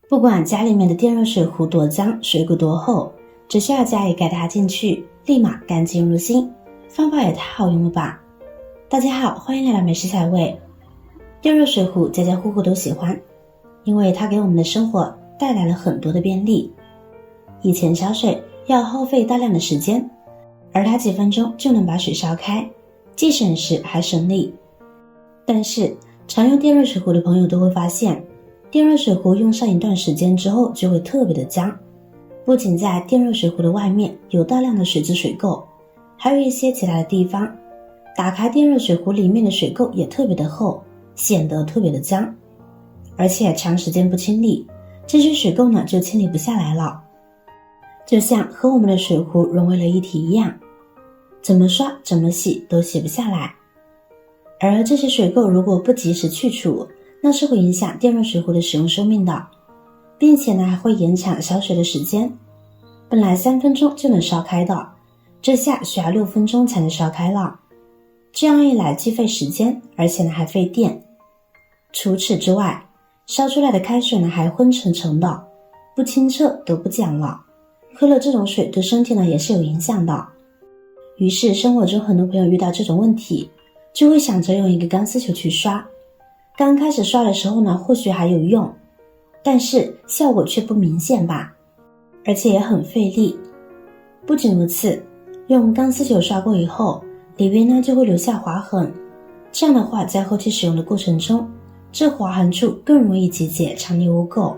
不管家里面的电热水壶多脏，水壶多厚，只需要加一盖它进去，立马干净如新。方法也太好用了吧！大家好，欢迎来到美食彩味。电热水壶家家户户都喜欢，因为它给我们的生活带来了很多的便利。以前烧水要耗费大量的时间，而它几分钟就能把水烧开，既省时还省力。但是常用电热水壶的朋友都会发现，电热水壶用上一段时间之后就会特别的脏，不仅在电热水壶的外面有大量的水渍水垢，还有一些其他的地方，打开电热水壶里面的水垢也特别的厚，显得特别的脏。而且长时间不清理，这些水垢呢就清理不下来了，就像和我们的水壶融为了一体一样，怎么刷怎么洗都洗不下来。而这些水垢如果不及时去除，那是会影响电热水壶的使用寿命的，并且呢还会延长烧水的时间。本来3分钟就能烧开的，这下需要6分钟才能烧开了。这样一来既费时间，而且呢还费电。除此之外，烧出来的开水呢还昏沉沉的，不清澈都不讲了，喝了这种水对身体呢也是有影响的。于是生活中很多朋友遇到这种问题，就会想着用一个钢丝球去刷。刚开始刷的时候呢或许还有用，但是效果却不明显吧，而且也很费力。不仅如此，用钢丝球刷过以后，里边呢就会留下划痕，这样的话在后期使用的过程中，这划痕处更容易集结常年污垢，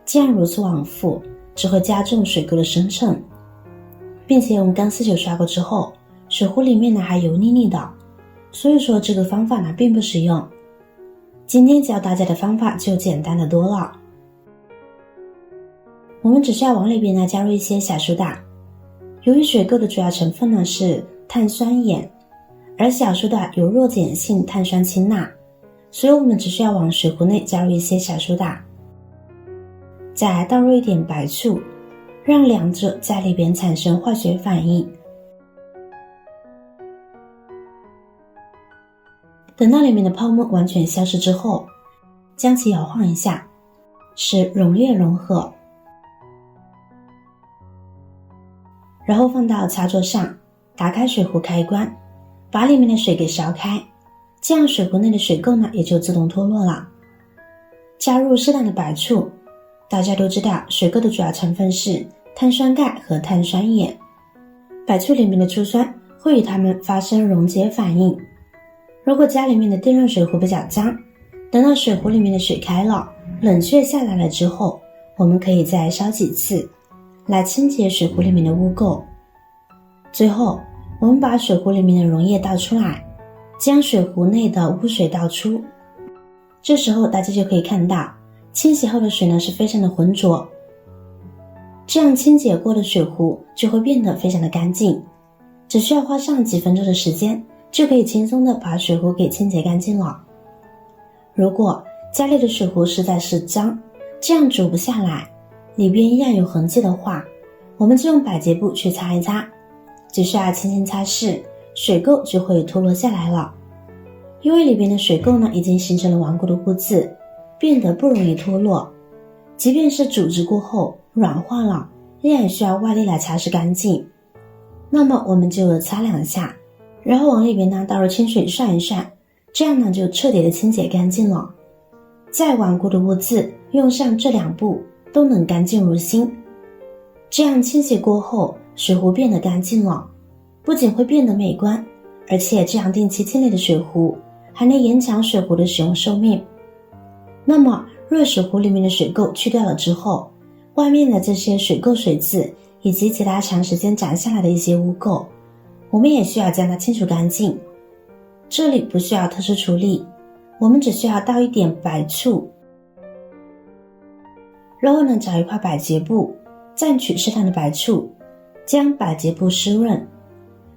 这样如此往复只会加重水垢的生成，并且用钢丝球刷过之后，水壶里面呢还油腻腻的，所以说这个方法呢并不实用。今天教大家的方法就简单的多了，我们只需要往里边呢加入一些小苏打。由于水垢的主要成分呢是碳酸盐，而小苏打有弱碱性碳酸氢钠，所以我们只需要往水壶内加入一些小苏打，再倒入一点白醋，让两者在里边产生化学反应。等到里面的泡沫完全消失之后，将其摇晃一下，使溶液融合，然后放到茶桌上，打开水壶开关，把里面的水给烧开，这样水壶内的水垢呢也就自动脱落了。加入适当的白醋，大家都知道水垢的主要成分是碳酸钙和碳酸盐，白醋里面的醋酸会与它们发生溶解反应。如果家里面的电热水壶比较脏，等到水壶里面的水开了，冷却下来了之后，我们可以再烧几次来清洁水壶里面的污垢。最后我们把水壶里面的溶液倒出来，将水壶内的污水倒出。这时候大家就可以看到，清洗后的水呢是非常的浑浊，这样清洁过的水壶就会变得非常的干净，只需要花上几分钟的时间，就可以轻松的把水壶给清洁干净了。如果家里的水壶实在是脏，这样煮不下来，里边依然有痕迹的话，我们就用百洁布去擦一擦，只需要轻轻擦拭，水垢就会脱落下来了。因为里边的水垢呢已经形成了顽固的污渍，变得不容易脱落，即便是煮制过后软化了，依然需要外力来擦拭干净。那么我们就擦2下，然后往里边呢倒入清水涮一涮，这样呢就彻底的清洁干净了。再顽固的污渍用上这2步都能干净如新。这样清洗过后，水壶变得干净了，不仅会变得美观，而且这样定期清理的水壶还能延长水壶的使用寿命。那么热水壶里面的水垢去掉了之后，外面的这些水垢水渍以及其他长时间长下来的一些污垢，我们也需要将它清除干净。这里不需要特殊处理，我们只需要倒一点白醋，然后呢找一块百洁布，蘸取适当的白醋，将百洁布湿润，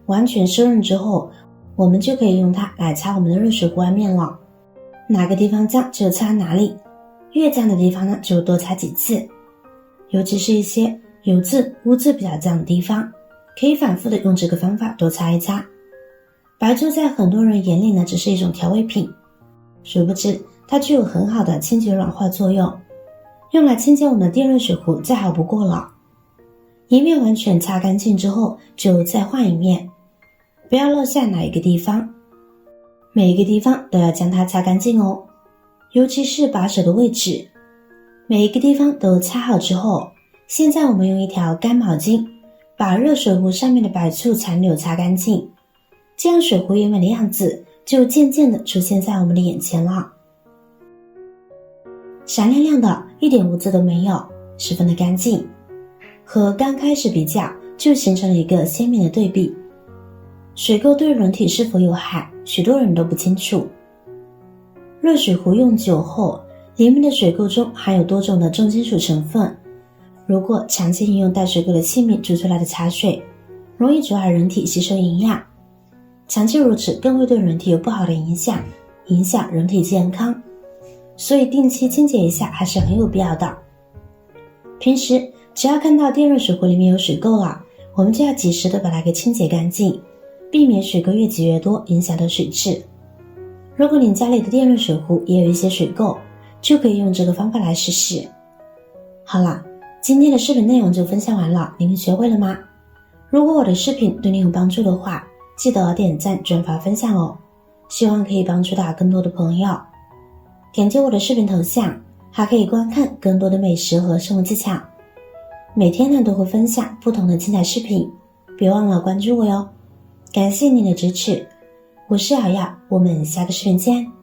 完全湿润之后，我们就可以用它来擦我们的热水壶外面了。哪个地方脏就擦哪里，越脏的地方呢就多擦几次，尤其是一些油渍污渍比较脏的地方，可以反复的用这个方法多擦一擦。白醋在很多人眼里呢只是一种调味品，殊不知它具有很好的清洁软化作用，用来清洁我们的电热水壶再好不过了。一面完全擦干净之后，就再换一面，不要落下哪一个地方，每一个地方都要将它擦干净哦，尤其是把手的位置，每一个地方都擦好之后，现在我们用一条干毛巾把热水壶上面的白醋残留擦干净，这样水壶原本的样子就渐渐的出现在我们的眼前了。闪亮亮的，一点污渍都没有，十分的干净，和刚开始比较就形成了一个鲜明的对比。水垢对人体是否有害，许多人都不清楚。热水壶用久后，里面的水垢中含有多种的重金属成分，如果长期饮用带水垢的器皿煮出来的茶水，容易阻碍人体吸收营养，长期如此更会对人体有不好的影响，影响人体健康，所以定期清洁一下还是很有必要的。平时只要看到电热水壶里面有水垢了，我们就要及时的把它给清洁干净，避免水垢越积越多，影响到水质。如果你家里的电热水壶也有一些水垢，就可以用这个方法来试试。好了，今天的视频内容就分享完了，你们学会了吗？如果我的视频对你有帮助的话，记得点赞、转发、分享哦，希望可以帮助到更多的朋友。点击我的视频头像，还可以观看更多的美食和生活技巧。每天呢都会分享不同的精彩视频，别忘了关注我哟。感谢您的支持，我是瑶瑶，我们下个视频见。